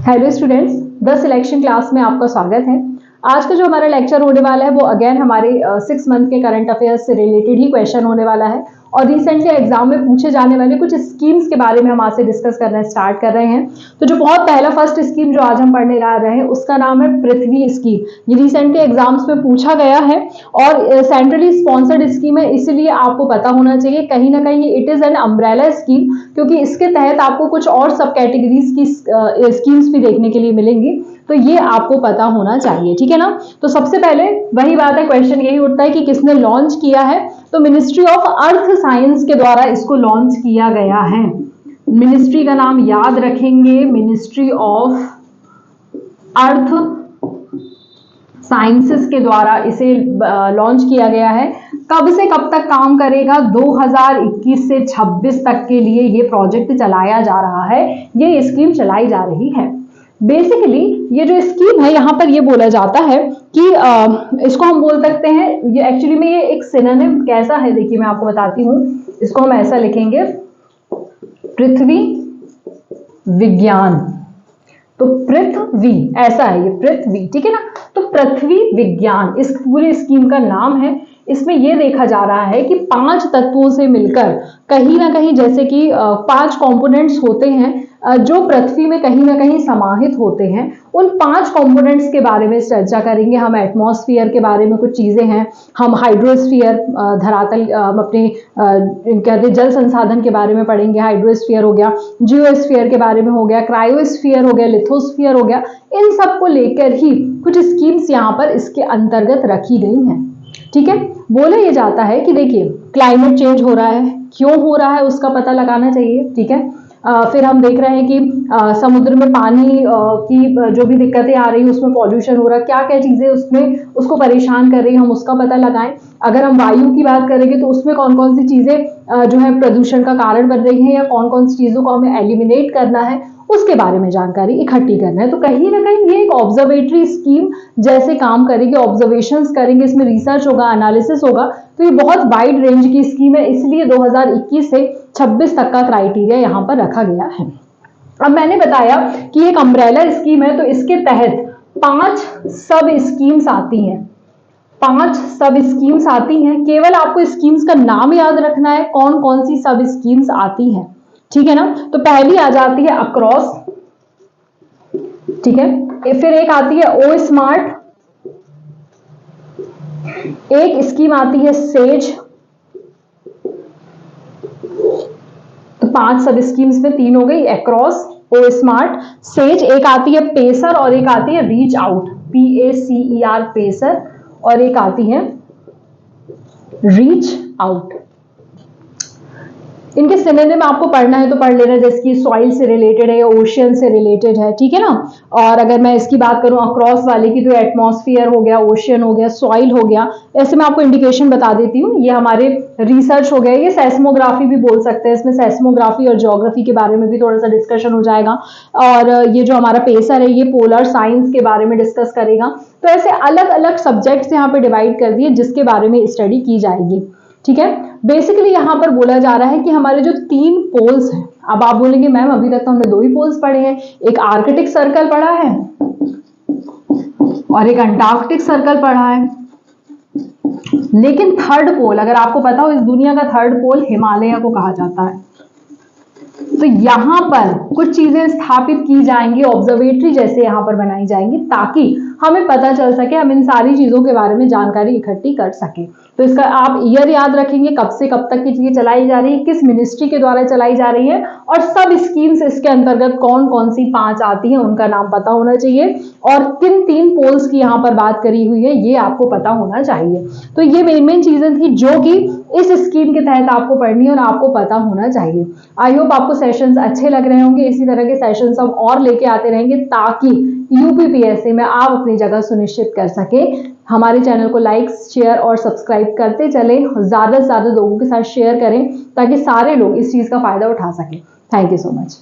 Hello students, the selection class में आपका स्वागत है। आज का जो हमारा लेक्चर होने वाला है वो अगेन हमारे 6 मंथ के करंट अफेयर्स से रिलेटेड ही क्वेश्चन होने वाला है और रिसेंटली एग्जाम में पूछे जाने वाले कुछ स्कीम्स के बारे में हम आज से डिस्कस करना स्टार्ट कर रहे हैं। तो जो बहुत पहला फर्स्ट स्कीम जो आज हम पढ़ने जा रहे हैं उसका नाम है पृथ्वी स्कीम। ये रिसेंटली एग्जाम्स में पूछा गया है और सेंट्रली स्पॉन्सर्ड स्कीम है, इसलिए आपको पता होना चाहिए। कहीं ना कहीं it is an umbrella scheme, क्योंकि इसके तहत आपको कुछ और सब कैटेगरीज की स्कीम्स भी देखने के लिए मिलेंगी, तो ये आपको पता होना चाहिए, ठीक है ना। तो सबसे पहले वही बात है, क्वेश्चन यही उठता है कि किसने लॉन्च किया है। तो मिनिस्ट्री ऑफ अर्थ साइंस के द्वारा इसको लॉन्च किया गया है। मिनिस्ट्री का नाम याद रखेंगे, मिनिस्ट्री ऑफ अर्थ साइंसेस के द्वारा इसे लॉन्च किया गया है। कब से कब तक काम करेगा? 2021 से 26 तक के लिए ये प्रोजेक्ट चलाया जा रहा है, ये स्कीम चलाई जा रही है। बेसिकली ये जो स्कीम है यहाँ पर ये बोला जाता है कि इसको हम बोल सकते हैं, ये एक्चुअली में ये एक सिनोनिम कैसा है, देखिए मैं आपको बताती हूँ। इसको हम ऐसा लिखेंगे, पृथ्वी विज्ञान। तो पृथ्वी ऐसा है, ये पृथ्वी, ठीक है ना। तो पृथ्वी विज्ञान इस पूरी स्कीम का नाम है। इसमें यह देखा जा रहा है कि 5 तत्वों से मिलकर कहीं ना कहीं, जैसे कि 5 कंपोनेंट्स होते हैं जो पृथ्वी में कहीं ना कहीं समाहित होते हैं, उन 5 कंपोनेंट्स के बारे में चर्चा करेंगे हम। एटमॉस्फेयर के बारे में कुछ चीजें हैं, हम हाइड्रोस्फीयर धरातल अपने कहते हैं जल संसाधन के बारे में पढ़ेंगे, हाइड्रोस्फीयर हो गया, जियोस्फीयर के बारे में हो गया, क्रायोस्फीयर हो गया, लिथोस्फीयर हो गया। इन सबको लेकर ही कुछ स्कीम्स यहाँ पर इसके अंतर्गत रखी गई हैं, ठीक है। बोला ये जाता है कि देखिए क्लाइमेट चेंज हो रहा है, क्यों हो रहा है उसका पता लगाना चाहिए, ठीक है। फिर हम देख रहे हैं कि समुद्र में पानी की जो भी दिक्कतें आ रही है, उसमें पॉल्यूशन हो रहा है, क्या क्या चीजें उसमें उसको परेशान कर रही है, हम उसका पता लगाएं। अगर हम वायु की बात करेंगे तो उसमें कौन कौन सी चीजें जो है प्रदूषण का कारण बन रही है, या कौन कौन सी चीजों को हमें एलिमिनेट करना है, उसके बारे में जानकारी इकट्ठी करना है। तो कहीं ना कहीं ये एक ऑब्जर्वेटरी स्कीम जैसे काम करेगी, ऑब्जर्वेशंस करेंगे, इसमें रिसर्च होगा, एनालिसिस होगा। तो ये बहुत वाइड रेंज की स्कीम है, इसलिए 2021 से 26 तक का क्राइटेरिया यहाँ पर रखा गया है। अब मैंने बताया कि एक अम्ब्रेला स्कीम है, तो इसके तहत 5 सब स्कीम्स आती हैं। 5 सब स्कीम्स आती हैं, केवल आपको स्कीम्स का नाम याद रखना है, कौन कौन सी सब स्कीम्स आती हैं, ठीक है ना। तो पहली आ जाती है अक्रॉस, ठीक है। फिर एक आती है ओ स्मार्ट, एक स्कीम आती है सेज। तो 5 सब स्कीम्स में 3 हो गई, अक्रॉस, ओ स्मार्ट, सेज। एक आती है पेसर और एक आती है रीच आउट, PACER पेसर, और एक आती है रीच आउट। इनके सिनोनिम आपको पढ़ना है तो पढ़ लेना, जैसे कि सॉइल से रिलेटेड है या ओशियन से रिलेटेड है, ठीक है ना। और अगर मैं इसकी बात करूं अक्रॉस वाले की, तो एटमॉस्फेयर हो गया, ओशियन हो गया, सॉइल हो गया। ऐसे मैं आपको इंडिकेशन बता देती हूँ, ये हमारे रिसर्च हो गया, ये सेस्मोग्राफी भी बोल सकते हैं। इसमें सेस्मोग्राफी और ज्योग्राफी के बारे में भी थोड़ा सा डिस्कशन हो जाएगा। और ये जो हमारा पेसर है ये पोलर साइंस के बारे में डिस्कस करेगा। तो ऐसे अलग अलग सब्जेक्ट्स यहाँ पे डिवाइड कर दिए जिसके बारे में स्टडी की जाएगी, ठीक है। बेसिकली यहां पर बोला जा रहा है कि हमारे जो 3 पोल्स हैं, अब आप बोलेंगे मैम अभी तक तो हमने 2 ही पोल्स पढ़े हैं, एक आर्कटिक सर्कल पढ़ा है और एक अंटार्कटिक सर्कल पढ़ा है, लेकिन थर्ड पोल, अगर आपको पता हो, इस दुनिया का थर्ड पोल हिमालय को कहा जाता है। तो यहां पर कुछ चीजें स्थापित की जाएंगी, ऑब्जर्वेटरी जैसे यहां पर बनाई जाएंगी, ताकि हमें पता चल सके, हम इन सारी चीजों के बारे में जानकारी इकट्ठी कर सके। तो इसका आप ईयर याद रखेंगे, कब से कब तक की चीजें चलाई जा रही है, किस मिनिस्ट्री के द्वारा चलाई जा रही है, और सब स्कीम्स इसके अंतर्गत कौन कौन सी 5 आती हैं उनका नाम पता होना चाहिए, और किन 3 पोल्स की यहाँ पर बात करी हुई है ये आपको पता होना चाहिए। तो ये मेन चीजें थी जो कि इस स्कीम के तहत आपको पढ़नी है और आपको पता होना चाहिए। आई होप आपको सेशंस अच्छे लग रहे होंगे। इसी तरह के सेशंस हम और लेके आते रहेंगे ताकि UPPSC में आप अपनी जगह सुनिश्चित कर सके। हमारे चैनल को लाइक, शेयर और सब्सक्राइब करते चले, ज्यादा से ज्यादा लोगों के साथ शेयर करें ताकि सारे लोग इस चीज का फायदा उठा सकें। Thank you so much.